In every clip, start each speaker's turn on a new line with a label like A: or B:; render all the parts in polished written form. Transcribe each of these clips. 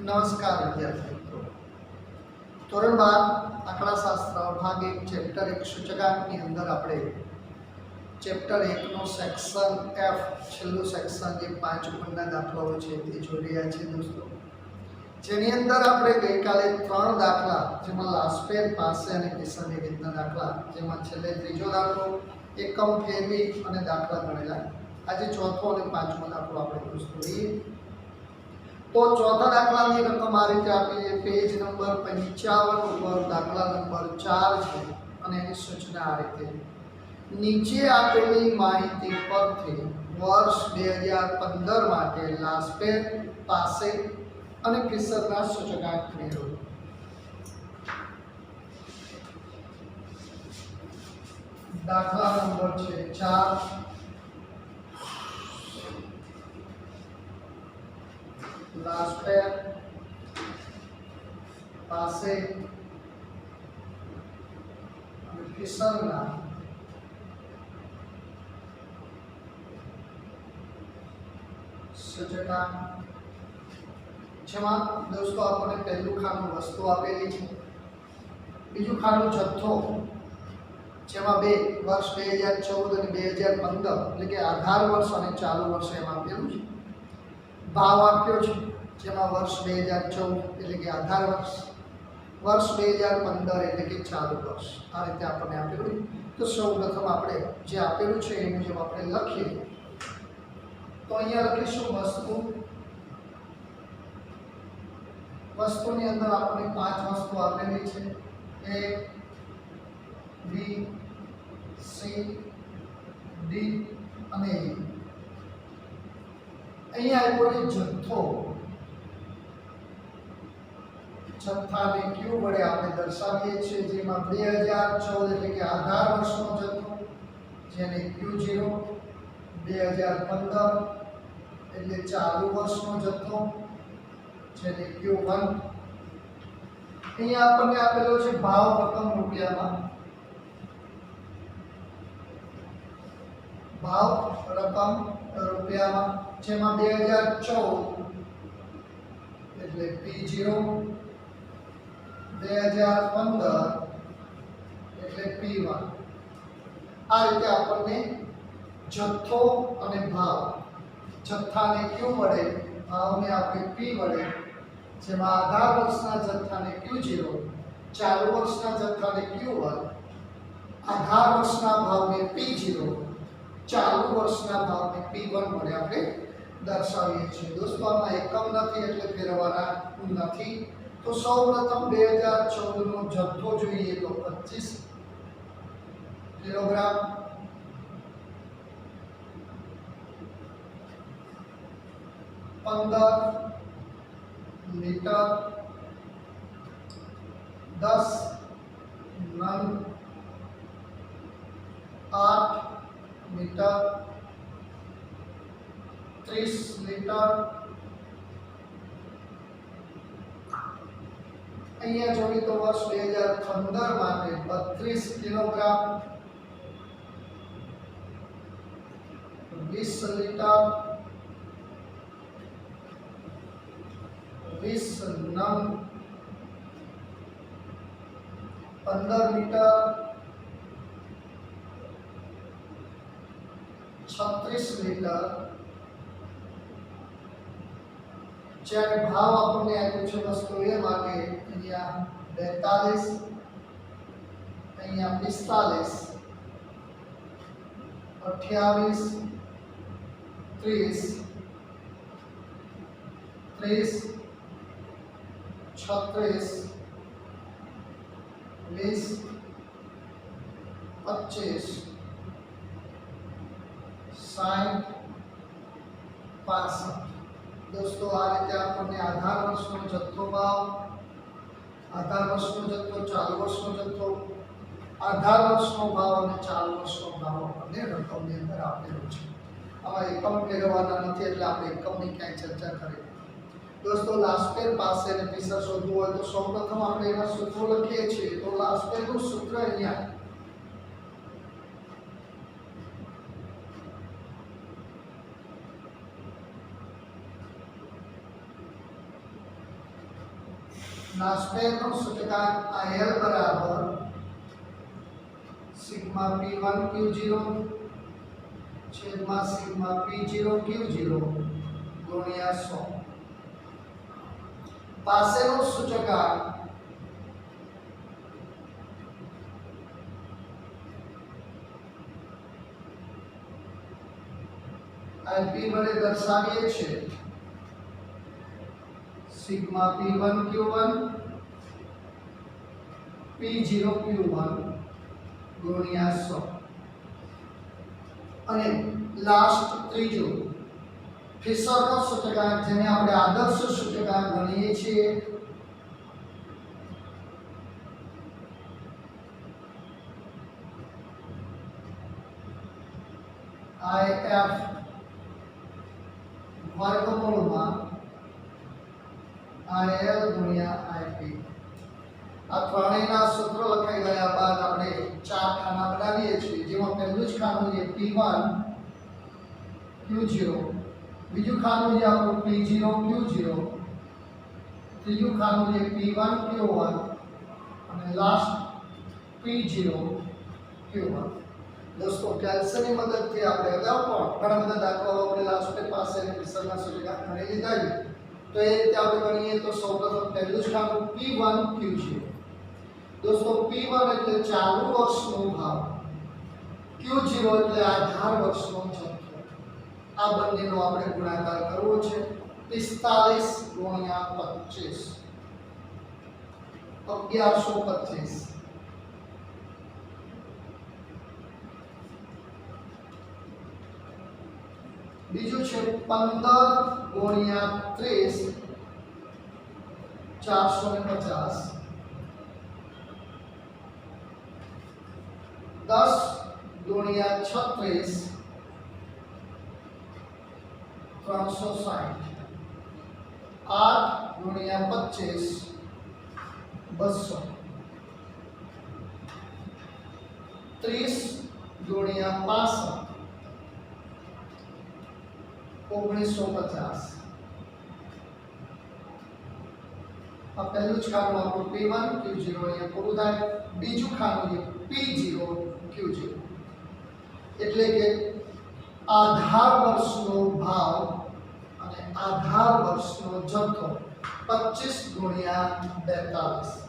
A: नमस्कार विद्यार्थी मित्रों, ધોરણ 12 આંકડાશાસ્ત્ર ભાગ 1 ચેપ્ટર 1 સૂચકાંકની અંદર આપણે ચેપ્ટર 1 નો સેક્શન F છેલ્લું સેક્શન જે 5 ગુણના દાખલાઓ છે તે જોઈ રહ્યા છીએ દોસ્તો। જેની અંદર આપણે ગઈકાલે 3 દાખલા જેમાં લાસ્પેર પાસે અને કિસનની રીતના દાખલા જેમાં છેલ્લે ત્રીજો દાખલો એકમ ફેરવી અને દાખલા ગણેલા। આજે ચોથો અને પાંચમો દાખલો આપણે દોસ્તો જોઈએ। तो चौथा दाखला की रकम आ रीते आपी है, पेज नंबर 55 पर दाखला नंबर 4 है અને એની સૂચના આ રીતે નીચે આપેલી માહિતી પરથી વર્ષ 2015 માટે લાસ્પેર પાસે અને કિસનના સૂચકાંક મેળવો। દાખલા નંબર છે 4 लास्पेर पासे किसनना सूचकांक जेमा दोस्तों आपने पहलू खानु वस्तु आपेली है, बीजू खानु जत्थो जेमा बे वर्ष 2014 અને 2015 એટલે કે આધાર વર્ષ અને ચાલુ વર્ષ એમાં આપેલું છે। भाव आप्यो छे जेमा वर्ष 2014 એટલે કે આધાર વર્ષ, वर्ष 2015 એટલે કે ચાલુ વર્ષ આ રીતે આપણને આપેલું। તો સૌપ્રથમ આપણે જે આપેલું છે એ મુજબ આપણે લખીએ। તો અહીંયા લખીશું વસ્તુની અંદર આપણને 5 વસ્તુ આપેલી છે, A B C D અને E। અહીંયા આપ્યો છે જથ્થો, જથ્થાને Q વડે આપણે દર્શાવીએ છીએ, જેમાં 2014 એટલે કે આધાર વર્ષનો જથ્થો જેને Q0, 2015 એટલે ચાલુ વર્ષનો જથ્થો જેને Q1। અહીંયા આપણને આપેલો છે ભાવ રકમ રૂપિયામાં, ભાવ રકમ રૂપિયામાં જેમાં 2014 એટલે P0, 2015 એટલે P1। આ રીતે આપણને જથ્થો અને ભાવ, જથ્થાને Q વડે, ભાવને આપણે P વડે, જેમાં આધાર વર્ષના જથ્થાને Q0, ચાલુ વર્ષના જથ્થાને Q1, આધાર વર્ષના ભાવને P0, ચાલુ વર્ષના ભાવને P1 વડે આપણે દર્શાવીએ છીએ। દોસ્તો આમાં એકમ નથી એટલે ફેરવવાના નથી। તો સૌપ્રથમ 2014 નો જથ્થો જોઈએ તો 25 કિલોગ્રામ, 15 लीटर, 10 नन, 8 मीटर, 30 लीटर। અહીંયા જોઈએ તો વર્ષ 2015 માટે 32 કિલોગ્રામ, 20 लीटर, 20 नन, 15 मीटर, 36 लीटर। જ્યારે ભાવ આપણને આપ્યું છે વસ્તુ એ માટે અહીંયા 42, અહીંયા 45, 28, 30, 30, 36, 20, 25, 60, 65। दोस्तों आ रीते आपने आधार वर्षनो जत्थो भाव, आधार वर्षनो जत्थो, चालू वर्षनो जत्थो, आधार वर्षनो भाव और चालू वर्षनो भाव आपने रकमनी अंदर आपेलो छे। आमां एकम फेरववाना नथी એટલે આપણે એકમની ક્યાંય ચર્ચા કરી। दोस्तों लास्पेर પાસે અને પીસર શોધવું હોય તો સૌપ્રથમ આપણે એના સૂત્રો લખીએ છીએ। તો લાસ્પેરનું સૂત્ર અહીંયા नास्पेरનો સૂચકાંક IL બરાબર સિગ્મા P1 Q0 છેદમાં સિગ્મા P0 Q0 ગુણ્યા 100 પાસેનો સૂચકાંક IP વડે દર્શાવીએ છીએ sigma P1 Q1 P0 Q1 गुणिया 100 અને લાસ્ટ ત્રીજો ફિશરનો સૂચકાંક જેને આપણે આદર્શ સૂચકાંક ગણીએ છીએ IF વર્ગમૂળમાં IL ગુણ્યા IP આ ત્રણેયના સૂત્ર લખાઈ ગયા બાદ આપણે ચાર ખાના બનાવીએ છીએ જેમાં પહેલું જ ખાનું છે P1 Q0 બીજું ખાનું છે આપણું P0 Q0 ત્રીજું ખાનું છે P1 Q1 અને લાસ્ટ P0 Q1 दोस्तों કેલ્શિયમની મદદથી આપણે અગાઉ પણ ઘણા બધા દાખલાઓ આપણે લાસ્ટ પાસે અને ફિશરના સૂચકાંક ગણી લીધા છે तो ये રીતે આપણે ગણીએ તો સૌપ્રથમ પહેલું જ ખાનું P1 Q0 दोस्तों P1 એટલે ચાલુ વર્ષનો ભાવ Q0 એટલે આધાર વર્ષનો જથ્થો આ બંનેનો આપણે ગુણાકાર કરવો છે 45 ગુણ્યા 25 1125 બીજું છે 15 ગુણ્યા 30 450 10 ગુણ્યા 36 360 8 ગુણ્યા 25 200 30 ગુણ્યા 65 1950 આ પહેલું જ ખાનું આપણું P1 Q0 અહીંયા પૂરું થાય બીજું ખાનું છે P0 Q0 એટલે કે આધાર વર્ષનો ભાવ અને આધાર વર્ષનો જથ્થો 25 ગુણ્યા 42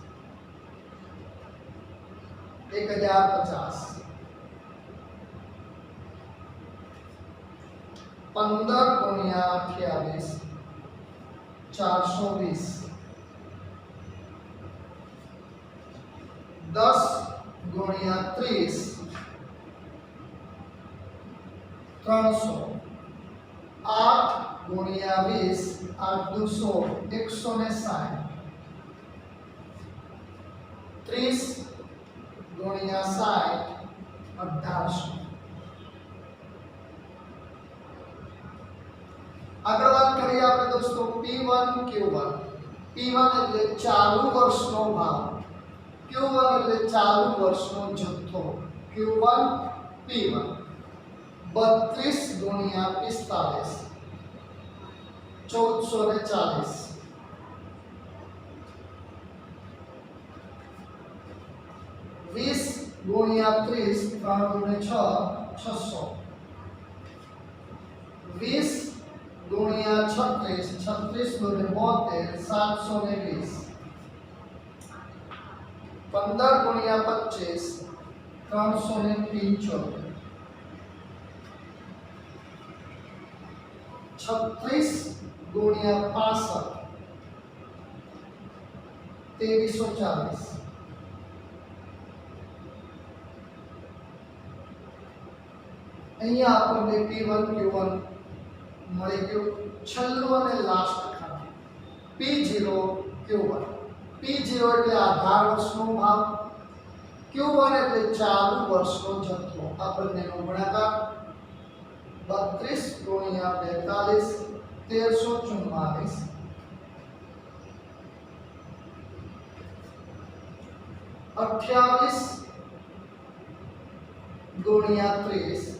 A: 1050 15 गुणिया 28 420 10 गुणिया 30 300 8 गुणिया 20 8 200 160 30 गुणिया 60 1800 આગળ વાત કરીએ આપણે દોસ્તો P1 Q1 P1 એટલે ચાલુ વર્ષનો ભાવ Q1 એટલે ચાલુ વર્ષનો જથ્થો Q1 P1 32 ગુણ્યા 45 1440 20 ગુણ્યા 30 3 ગુણ્યા 6 600 20 गुणिया 36 36 गुणे 72 720 15 गुणिया 25 375 36 गुणिया 65 2340 અહીંયા આપણને P1 Q1 મળી ગયું છેલ્લું અને લાસ્ટ ખાનું P0 Q1 P0 એટલે આધાર વર્ષનો ભાવ Q1 એટલે ચાલુ વર્ષનો જથ્થો આ બંનેનો ગુણાકાર 32 ગુણ્યા 42 1344 28 गुणिया 30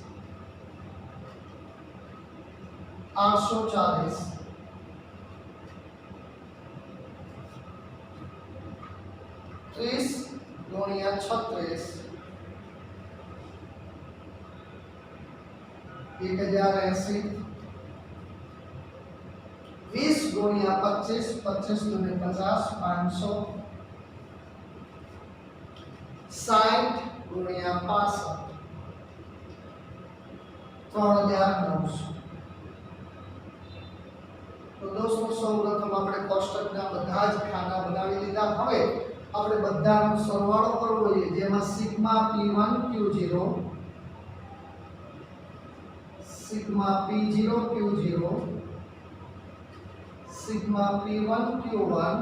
A: 840 30 गुणिया 36 1080 20 गुणिया 25 25 दूनी 50 500 60 गुणिया 65 3900। तो दोस्तों સૌપ્રથમ આપણે કોષ્ટકના બધા જ ખાના બનાવી લીધા। હવે આપણે બધાનો સરવાળો કરવો છે જેમાં sigma p1 q0 sigma p0 q0 sigma p1 q1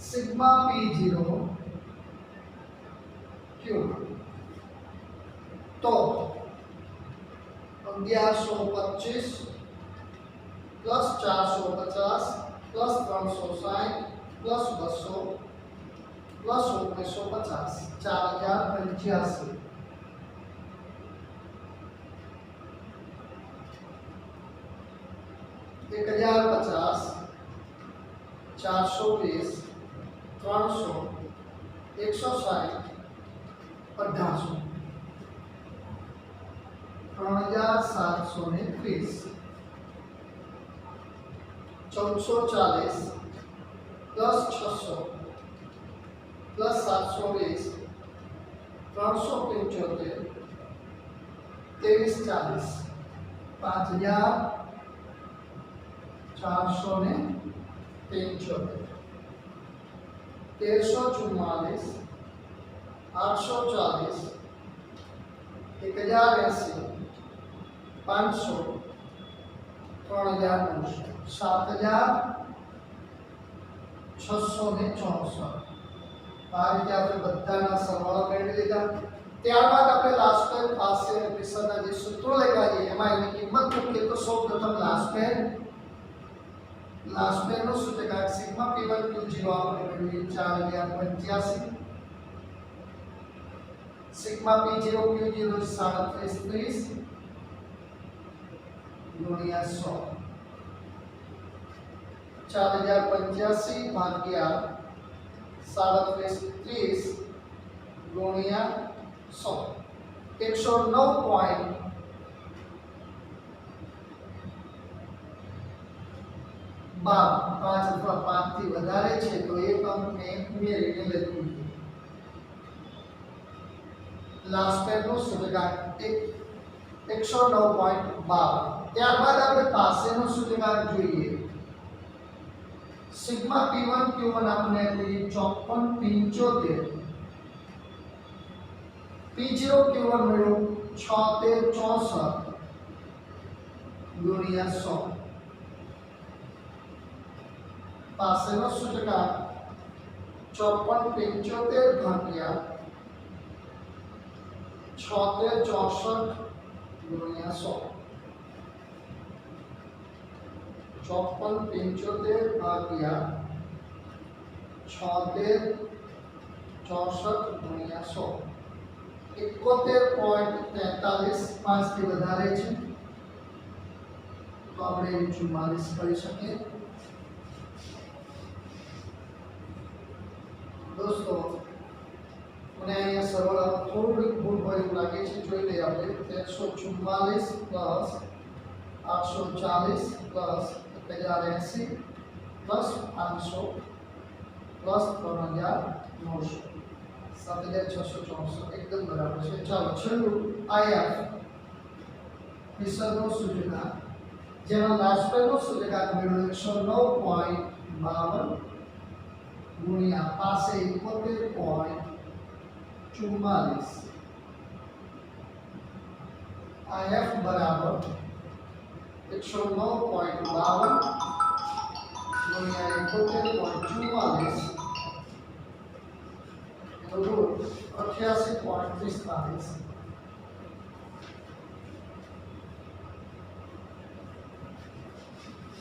A: sigma p0 q1 तो 1125 plus 450 plus 360 plus 200 plus 1950 4085 1050 420 300 160 1800 3730 1440 plus 600 plus 720 375 2340 5475 1344 840 1080 500 3900 7664 આ રીતે આપણે બધાના સરવાળો મેળવી લીધા। ત્યારબાદ આપણે લાસ્ટ પેર પાસે એપિસોડના જે સૂત્રો લખ્યા છે એમાં એની કિંમત મૂકીએ તો સૌપ્રથમ લાસ્ટ પેરનો સૂચકાંક સિગ્મા p1 q0 આપણે મેળવીએ 4085 सिग्मा p0 q0 3730 गुणिया 100 4085 भाग्या 3730 गुणिया 100 109 5 अथवा 5 થી વધારે છે તો એક અંકને ઉમેરીને લખવું। लास्ट पेर नो सूचकांक 109.52। ત્યારબાદ આપણે પાસેનો સૂચકાંક જોઈએ સિગ્મા p1 q1 આપણે આપી 5475 p0 q1 મેળવો 7664 ગુણ્યા 100 પાસેનો સૂચકાંક 5475 ભાગ્યા 7664 गुणिया 100 5475 भाग्या 7664 गुणिया 100 71.43 5 થી વધારે છે તો આપણે 44 કરી શકીએ। दोस्तों મને અહીંયા સરવાળા થોડી ભૂલ હોય એવું લાગે છે જોઈ લઈએ આપણે 144 પ્લસ 840 પ્લસ 1080 પ્લસ 500 પ્લસ 3900 7664 એકદમ બરાબર છે। ચાલો છેલ્લું આઈએફ વિસર્ગનો સૂચકાંક જેમાં લાસ્ટ પેરનો સૂચકાંક મેળવ્યો 109.52 ગુણ્યા પાસે 71.44 IF बराबर 109.52 गुणिया 71.44 रूट 88.45।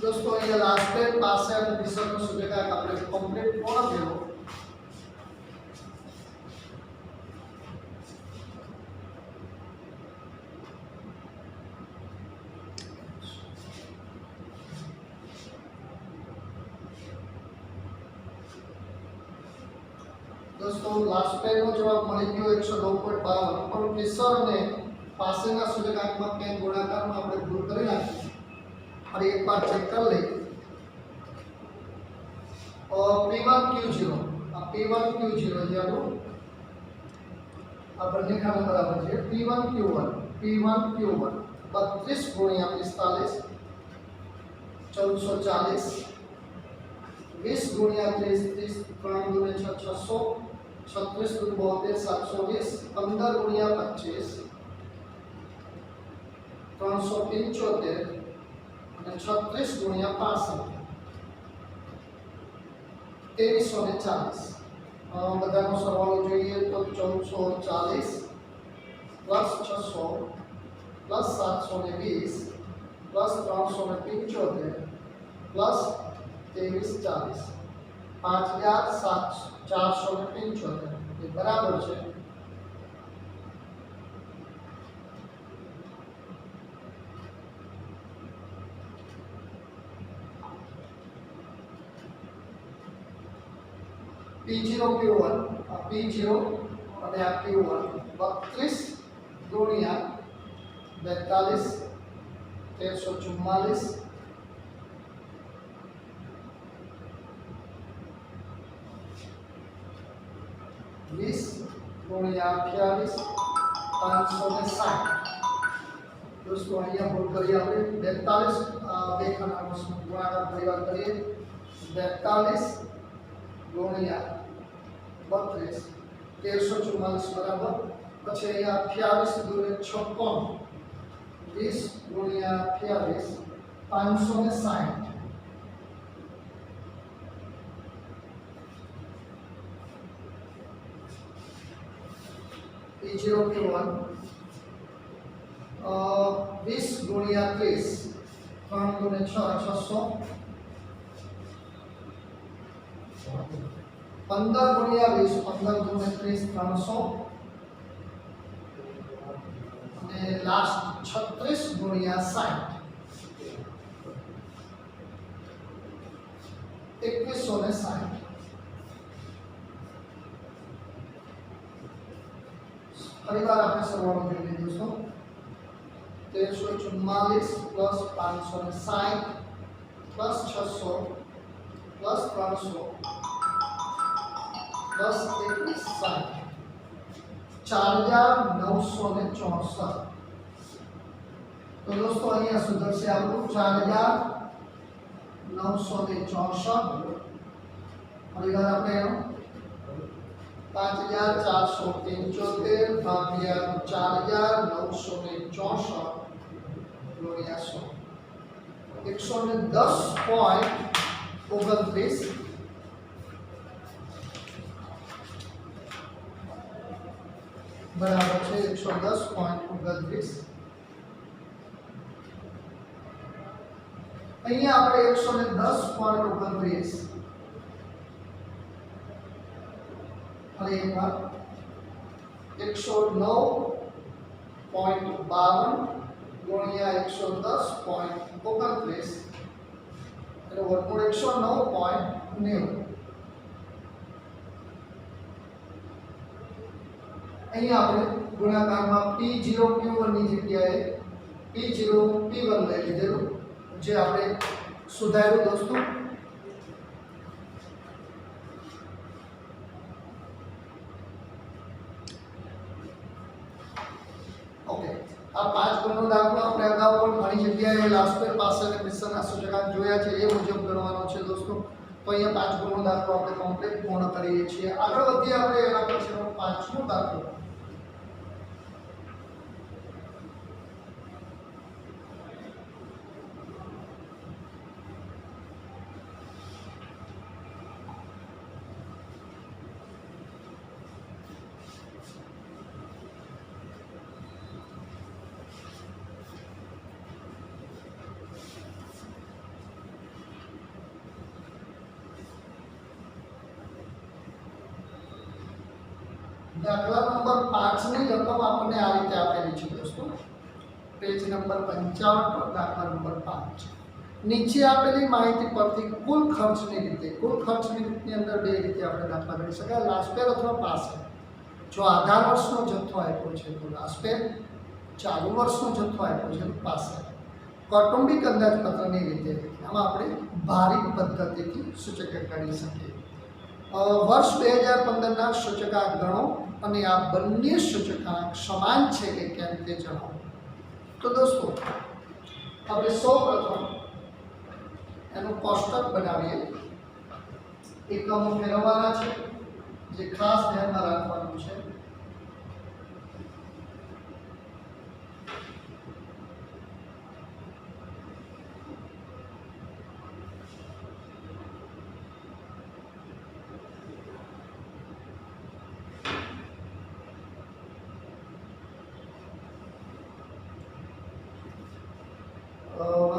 A: दोस्तों ये लास्ट पे पास है विसर्ग सूचकांक આપણે કમ્પ્લીટ પૂર્ણ થયો। दोस्तों लास्ट पेजનો જવાબ મળી ગયો 109.52 પણ ફિશરને પાસેના સૂચકાંકમાં કેમ ગુણાકારમાં આપણે ભૂલ કરી નાખી और एक बार चेक कर ले और P1Q0 આ P1Q0 જેનું આ બંને ખાના બરાબર છે P1Q1 32 ગુણ્યા 45 1440 20 ગુણ્યા 30 3 ગુણ્યા 6 600 36 ગુણ્યા 72 720 15 ગુણ્યા 25 375 અને 36 ગુણ્યા 65 2340 બધાનો સરવાળો જોઈએ તો 1440 પ્લસ 600 પ્લસ 720 પ્લસ 375 પ્લસ 2340 5475 એ બરાબર છે P0 Q1 P0 અને આ Q1 32 ગુણ્યા 42 1344 20 ગુણ્યા 28 560 दोस्तों અહીંયા ભૂલ કરી આપણે 42 બે ખાનાનો ગુણાકાર પરિવાર કરીએ 42 ગુણ્યા 32 1344 બરાબર પછી અહીંયા 28 દૂરે 56 20 ગુણ્યા 28 560 P0 Q1 20 ગુણ્યા 30 3 ગુણ્યા 6 600 15 ગુણ્યા 20 15 ગુણ્યા 30 300 અને લાસ્ટ 36 ગુણ્યા 60 2160 परिवार आपने सरवाळो જોઈએ दोस्तों 1344 प्लस 560 प्लस 600 प्लस 300 प्लस 2160 4964 तो दोस्तों અહીંયા સુધરશે આપણું 4964 પરિવાર આપણે એનો 5475 ભાગ્યા 4964 ગુણ્યા 100 110.29 बराबर है 110.29 અહીંયા આપણે 110.29 અને એક વાર 109.52 ગુણ્યા 110.29 એટલે વર્ગમૂળ 109.90 અહીંયા આપણે ગુણાકારમાં P0 Q1 ની જગ્યાએ P0 P1 લઈ લીધેલું જે આપણે સુધાર્યું दोस्तों ओके આ પાંચ ગુણનો દાખલો આપણે અગાઉ પણ ઘણી જગ્યાએ લાસ્ટ પેજ પાસે અને મિશ્રના સૂચકાંક જોયા છે એ મુજબ ગણવાનો છે दोस्तों તો અહીંયા પાંચ ગુણનો દાખલો આપણે કમ્પ્લીટ પૂર્ણ કરીએ છીએ આગળ વધીએ આપણે એના પછીનો પાંચમો દાખલો दाखला नंबर 5 ની રકમ આપણને આ રીતે આપેલી છે दोस्तों पेज नंबर 55 पर दाखला नंबर 5 નીચે આપેલી માહિતી પરથી કુલ ખર્ચની રીતની અંદર બે રીતે આપણે દાખલા ગણી શકાય. લાસ્ટ પેર અથવા પાસ પેર. જો આધાર વર્ષનો જથ્થો આપ્યો છે તો લાસ્ટ પેર, ચાલુ વર્ષનો જથ્થો આપ્યો છે તો પાસ પેર. કૌટુંબિક અંદાજપત્રની રીતે આમાં આપણે ભારિત પદ્ધતિથી સૂચક કાઢી શકીએ. વર્ષ 2015ના સૂચકાંક ગણો અને આ બંને સૂચકાંક સમાન છે કે કેમ તે જણાવો. તો દોસ્તો આપણે સૌપ્રથમ એનું કોષ્ટક બનાવીએ. એકમો ફેરવવાના છે જે ખાસ ધ્યાનમાં રાખવાનું છે.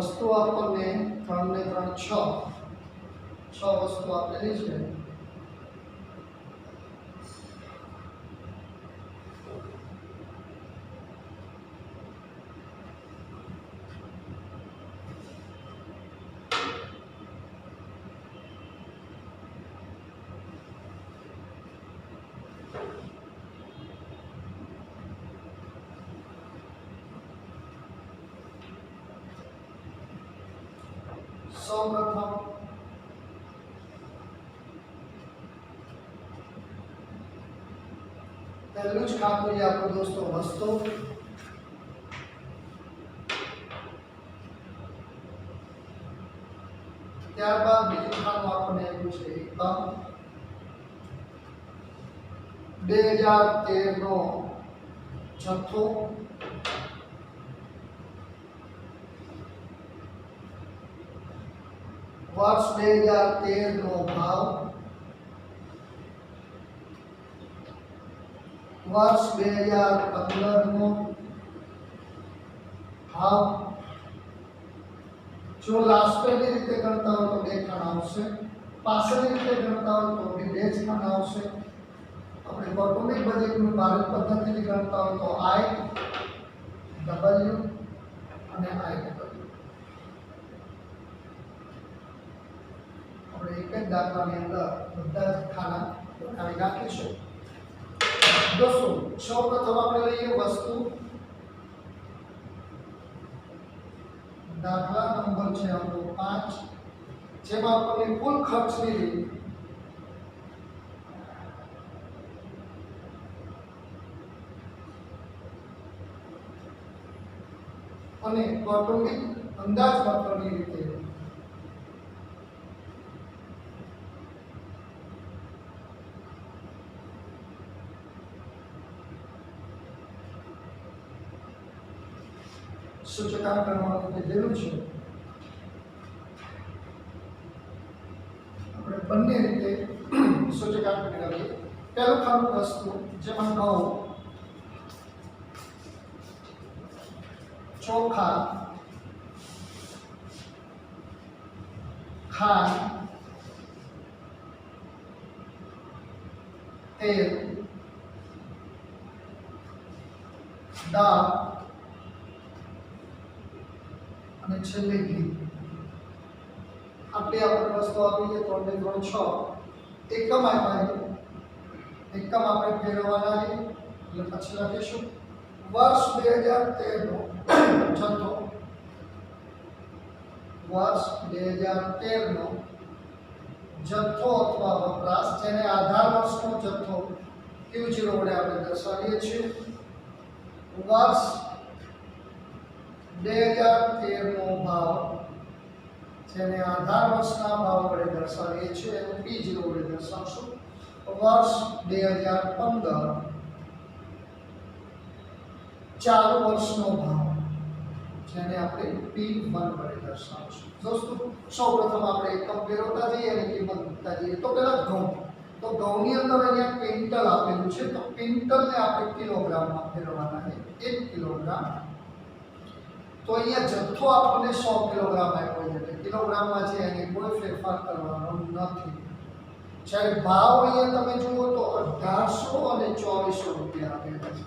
A: વસ્તુ આપણને 3 ને 3 6 વસ્તુ આપેલી છે. સૌપ્રથમ પહેલું જ ખાતું છે આપણું દોસ્તો વસ્તુ. ત્યારબાદ બીજું ખાતું આપણને આપ્યું છે એકમ. 2013 નો જથ્થો, વર્ષ 2013 નો ભાવ, વર્ષ 2015 નો ભાવ. જો લાસ્ટ પેરની રીતે ગણતા હોય તો બે ખાના આવશે, પાછળની રીતે ગણતા હોય તો બે જ ખાના આવશે. આપણે કૌટુંબિક બજેટનું ભારત પદ્ધતિથી ગણતા હોય તો આઈ ડબલ્યુ અને આઈ ડબલ્યુ. આપણે એક જ દાખલાની અંદર બધા જ ખાના બનાવી નાખીશું. દોસ્તો સૌપ્રથમ આપણે લઈએ વસ્તુ. દાખલા નંબર છે આપણો 5, જેમાં આપણને કુલ ખર્ચની રીત અને કૌટુંબિક અંદાજપત્રની રીતે સૂચકાંક કરવાનું કીધેલું છે. આપણે બંને રીતે સૂચકાંક મેળવીએ. પહેલું ખાનું વસ્તુ, જેમાં ઘઉં, ચોખા, ખાંડ, તેલ, દાળ અને છેલ્લે ઘી. આટલી આપણે વસ્તુ આપી છે 3 ને 3 6. એકમ આપ્યા, એકમ આપણે ફેરવવાના છે એટલે પછી લખીશું વર્ષ 2013 નો જથ્થો, વર્ષ 2013 નો જથ્થો અથવા વપરાશ, જેને આધાર વર્ષનો જથ્થો Q0 વડે આપણે દર્શાવીએ છીએ. વર્ષ 2013 નો ભાવ, જેને આધાર વર્ષના ભાવ વડે દર્શાવીએ છીએ, એનું P0 વડે દર્શાવશું. વર્ષ 2015 ચાલુ વર્ષનો ભાવ, જેને આપણે P1 વડે દર્શાવશું. દોસ્તો સૌપ્રથમ આપણે એકમ ફેરવતા જઈએ અને કિંમત મૂકતા જઈએ. તો પહેલા ઘઉં. તો ઘઉંની અંદર અહીંયા ક્વિન્ટલ આપેલું છે, તો ક્વિન્ટલને આપણે કિલોગ્રામમાં ફેરવવાના છે. 1 કિલોગ્રામ. તો અહીંયા જથ્થો આપણને 100 કિલોગ્રામ આપ્યો છે, એટલે કિલોગ્રામમાં છે એની કોઈ ફેરફાર કરવાનો નથી. જ્યારે ભાવ અહીંયા તમે જુઓ તો 1800 અને 2400 રૂપિયા આપેલા છે.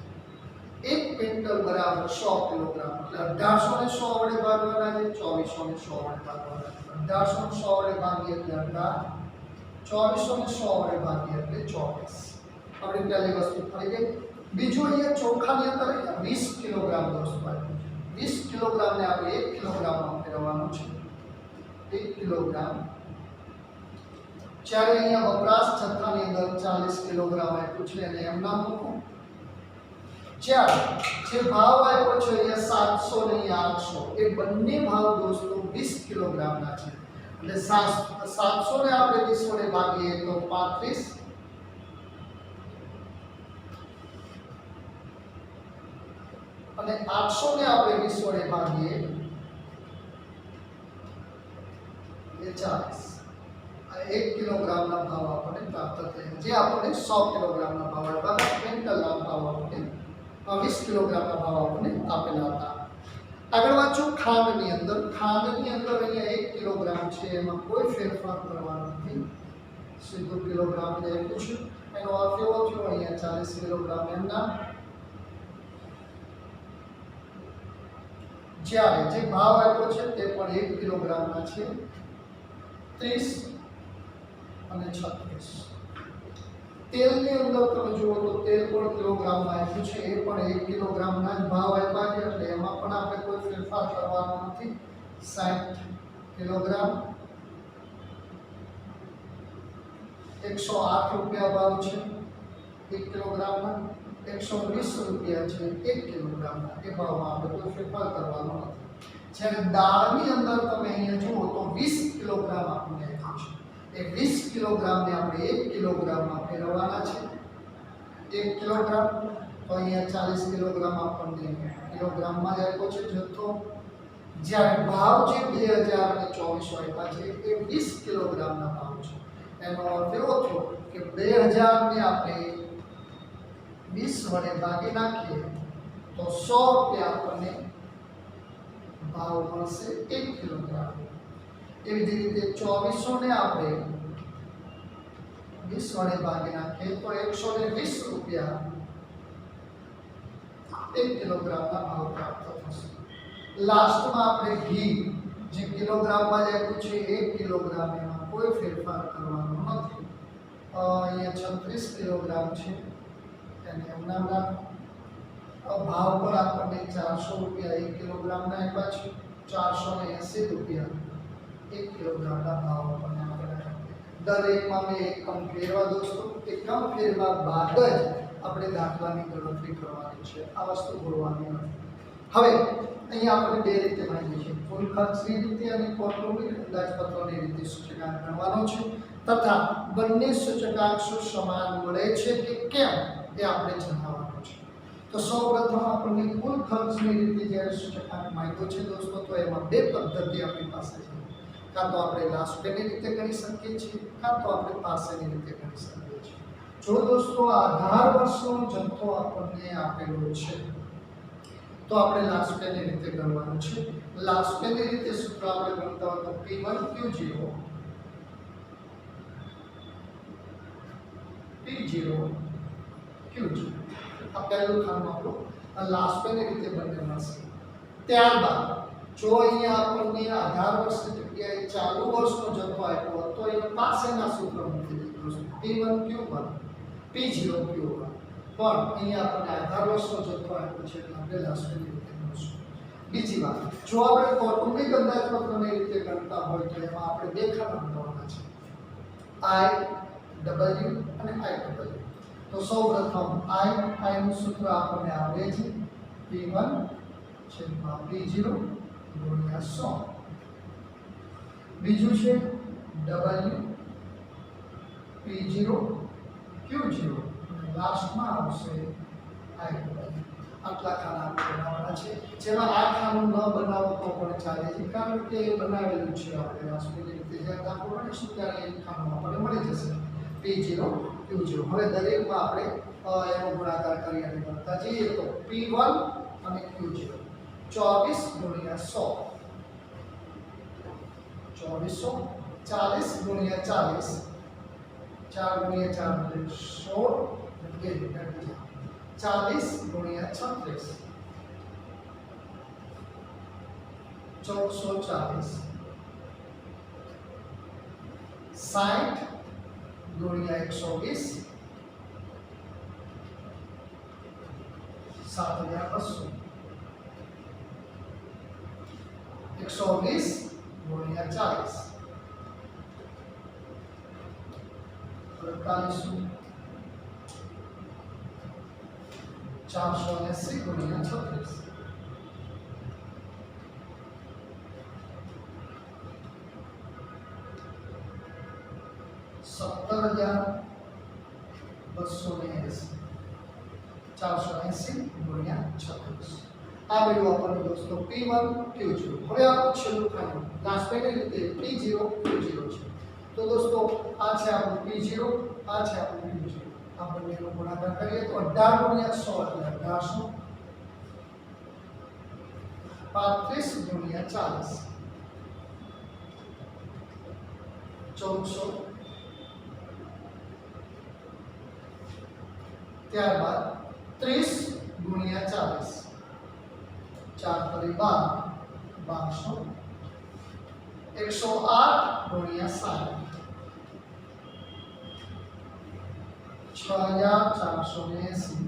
A: 1 ક્વિન્ટલ બરાબર 100 કિલોગ્રામ એટલે 1800 ને 100 વડે ભાગવાના છે, 2400 ને 100 વડે ભાગવાના છે. 1800 ને 100 વડે ભાગીએ એટલે 18, 2400 ને 100 વડે ભાગીએ એટલે 24. આપણી પહેલી વસ્તુ થઈ ગઈ. બીજું અહીંયા ચોખાની અંદર 20 કિલોગ્રામ દોસ્તો આપ્યું છે. 20 કિલોગ્રામ ને આપણે 1 કિલોગ્રામમાં ફેરવવાનું છે. 1 કિલોગ્રામ. જ્યારે અહીંયા વપરાશ જથ્થાની અંદર 40 કિલોગ્રામ આપ્યું છે અને એમ નામ મૂકો. જ્યારે જે ભાવ આપ્યો છે અહીંયા 700 ને 800 એ બંને ભાવ દોસ્તો 20 કિલોગ્રામના છે. એટલે 700 ને આપણે 20 વડે ભાગીએ તો 35 અને 800 ને આપણે 20 વડે ભાગીએ એટલે 40. આ 1 કિલોગ્રામના ભાવ આપણને પ્રાપ્ત થયા, જે આપણને 100 કિલોગ્રામના ભાવ આપ્યા. ક્વિન્ટલના ભાવ આપણને 20 કિલોગ્રામના ભાવ આપણને આપેલા હતા. આગળ વાંચો ખાંડની અંદર. ખાંડની અંદર અહીંયા 1 કિલોગ્રામ છે, એમાં કોઈ ફેરફાર કરવાનો નથી, સીધું કિલોગ્રામ જ આપ્યું છે. એનો અર્થ એવો થયો અહીંયા 40 કિલોગ્રામ એમના. જ્યારે જે ભાવ આપ્યો છે તે પણ 1 કિલોગ્રામના છે, 30 અને 36. તેલની અંદર તમે જુઓ તો તેલ પણ કિલોગ્રામમાં આપ્યું છે, એ પણ 1 કિલોગ્રામના જ ભાવ આપ્યા છે, એટલે એમાં પણ આપણે કોઈ ફેરફાર કરવાનો નથી. 60 કિલોગ્રામ, 108 રૂપિયા ભાવ છે 1 કિલોગ્રામના. 120 રૂપિયા છે 1 કિલોગ્રામના. એ ભાવમાં આપણે કોઈ ફેરફાર કરવાનો નથી. જ્યારે દાળની અંદર તમે અહીંયા જુઓ તો 20 કિલોગ્રામ આપણને આપ્યું છે. એ 20 કિલોગ્રામને આપણે 1 કિલોગ્રામમાં ફેરવવાના છે. 1 કિલોગ્રામ તો અહીંયા 40 કિલોગ્રામ આપણને કિલોગ્રામમાં જ આપ્યો છે જથ્થો. જ્યારે ભાવ જે 2024 આપ્યા છે એ 20 કિલોગ્રામના ભાવ છે. એનો અર્થ એવો થયો કે 2000 ને આપણે 20 વડે ભાગી નાખીએ તો 100 રૂપિયા આપણને ભાવ મળશે 1 કિલોગ્રામ. એવી જ રીતે 2400 ને આપણે 20 વડે ભાગી નાખીએ તો 120 રૂપિયા 1 કિલોગ્રામના ભાવ પ્રાપ્ત થશે. લાસ્ટમાં આપણે ઘી જે કિલોગ્રામમાં જ આપ્યું છે 1 કિલોગ્રામ, એમાં કોઈ ફેરફાર કરવાનો નથી. અહીંયા 36 કિલોગ્રામ છે, એને એમનામ રાખો. ભાવ પર આપણને 400 રૂપિયા 1 કિલોગ્રામના આપ્યા છે, 480 રૂપિયા 1 કિલોગ્રામના ભાવ આપણને આપેલા છે. દરેકમાં મેં એકમ ફેરવા દોસ્તો, એકમ ફેરવા બાદ જ આપણે દાખલાની ગણતરી કરવાની છે. આ વસ્તુ ભૂલવાની નથી. હવે અહીંયા આપણે બે રીતે ભણીએ છીએ, કુલ ખર્ચની રીતે અને કૌટુંબિક અંદાજપત્રની રીતે સૂચકાંક ગણવાનો છે, તથા બંને સૂચકાંક સમાન મળે છે કે કેમ એ આપણે જણાવવાનું છે. તો સૌપ્રથમ આપણને કુલ ખર્ચની રીતે જ્યારે સૂચકાંક માંગ્યો છે દોસ્તો, તો એમાં બે પદ્ધતિ આપણી પાસે છે. કાં તો આપણે લાસ્ટ પેની રીતે ગણી શકીએ છીએ, કાં તો આપણે પાસેની રીતે ગણી શકીએ છીએ. જો દોસ્તો આધાર વર્ષનો જથ્થો આપણને આપેલો છે તો આપણે લાસ્ટ પેની રીતે ગણવાનું છે. લાસ્ટ પેની રીતે સૂત્ર આપણે ગણતા હોય તો P1 Q0 P0 Q0 આ પહેલું ખાનું આપણું લાસ્ટ પેની રીતે બંને મળશે. ત્યારબાદ જો અહીંયા આપણને આધાર વર્ષની જગ્યાએ ચાલુ વર્ષનો જથ્થો આપ્યો હોય તો અહીંયા પાસેના સૂત્ર મૂકી દીધું છે P1 Q1 P0 Q1, પણ અહીંયા આપણને આધાર વર્ષનો જથ્થો આપ્યો છે એટલે આપણે લાસ્ટ પેની રીતે ગણશું. બીજી વાત, જો આપણે કૌટુંબિક અંદાજપત્રની રીતે ગણતા હોય તો એમાં આપણે બે ખાના ગણવાના છે, I W અને IW. તો સૌપ્રથમ I નું સૂત્ર આપણને આવડે છે P1 છેદમાં P0 ગુણ્યા 100. બીજું છે W P0 Q0 અને લાસ્ટમાં આવશે IW. આટલા ખાના આપણે બનાવવાના છે, જેમાં આ ખાનું ન બનાવો તો પણ ચાલે છે, કારણ કે એ બનાવેલું છે. આપણે રાષ્ટ્રીય રીતે જ્યારે દાખલો ગણીશું ત્યારે એ ખાનું આપણને મળી જશે P0 Q0. હવે દરેકમાં આપણે એનો ગુણાકાર કરી અને ગણતા જઈએ તો P1 અને Q0 24 ગુણ્યા 100 2400, 40 ગુણ્યા 40 4 ગુણ્યા 4 એટલે 16, 40 ગુણ્યા 36 1440 60 ગુણ્યા 120 7200 120 ગુણ્યા 40 4800 480 ગુણ્યા 36 17,280 480 ગુણ્યા 36 આ મેળવ્યું આપણને દોસ્તો P1 Q0 હવે આપણું છેલ્લું ખાનું લાસ્ટ પેની રીતે P0 Q0 છે તો દોસ્તો આ છે આપણું P0 આ છે આપણું Q0 આ બંનેનો ગુણાકાર કરીએ તો 18 ગુણ્યા 100 એટલે 1800 35 ગુણ્યા 40 1400 ત્યારબાદ 30 ગુણ્યા 40 4 તરી 12 108 ગુણ્યા 60 6480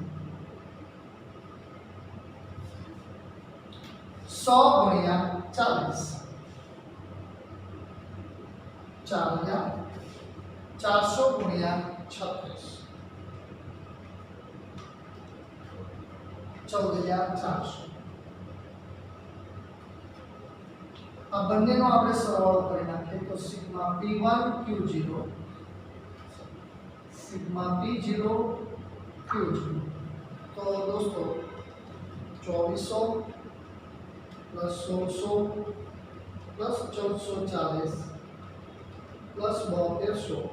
A: 100 ગુણ્યા 40 400 ગુણ્યા 36 14400 આ બંનેનો આપણે સરવાળો કરી નાખીએ તો sigma P1 Q0 sigma P0 Q0 તો દોસ્તો 2400 પ્લસ 1600 પ્લસ 1440 પ્લસ 7200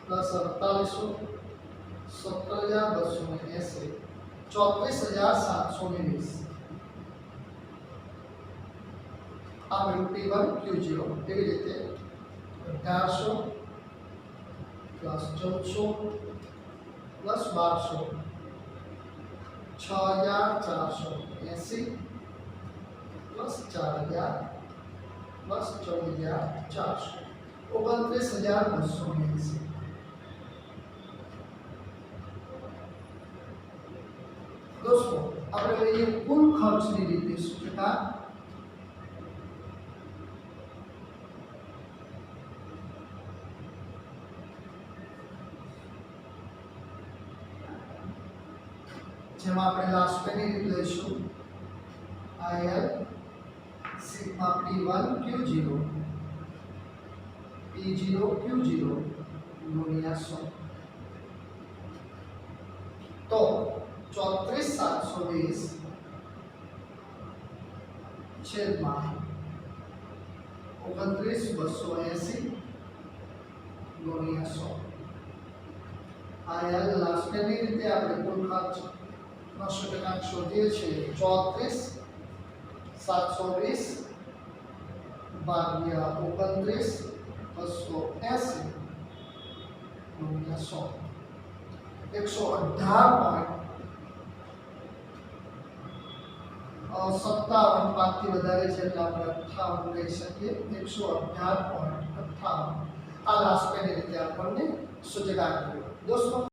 A: પ્લસ 4800 17,280 34,720 આ મેળવ્યું P1 Q0 એવી રીતે 1800 પ્લસ 1400 પ્લસ 1200 6,480 પ્લસ 4,000 પ્લસ 14,400 29,280 दोस्तों આપણે લઈએ કુલ ખર્ચની રીતે સૂચકા જેમાં આપણે લાસ્ટ પેની રીત લઈશું IL sigma P1 Q0 P0 Q0 ગુણ્યા 100 તો 34,720 છેદમાં 29,280 ગુણ્યા 100 આ લાસ્ટ પેની રીતે આપણે કુલ ખર્ચ નો સૂચકાંક શોધીએ છીએ 34,720 ભાગ્યા 29,280 ગુણ્યા 100 118.57 પાંચથી વધારે છે એટલે આપણે 58 લઈ શકીએ 118.58 આ લાસ્ટ પેની રીતે આપણને સૂચકાંક મળ્યો દોસ્તો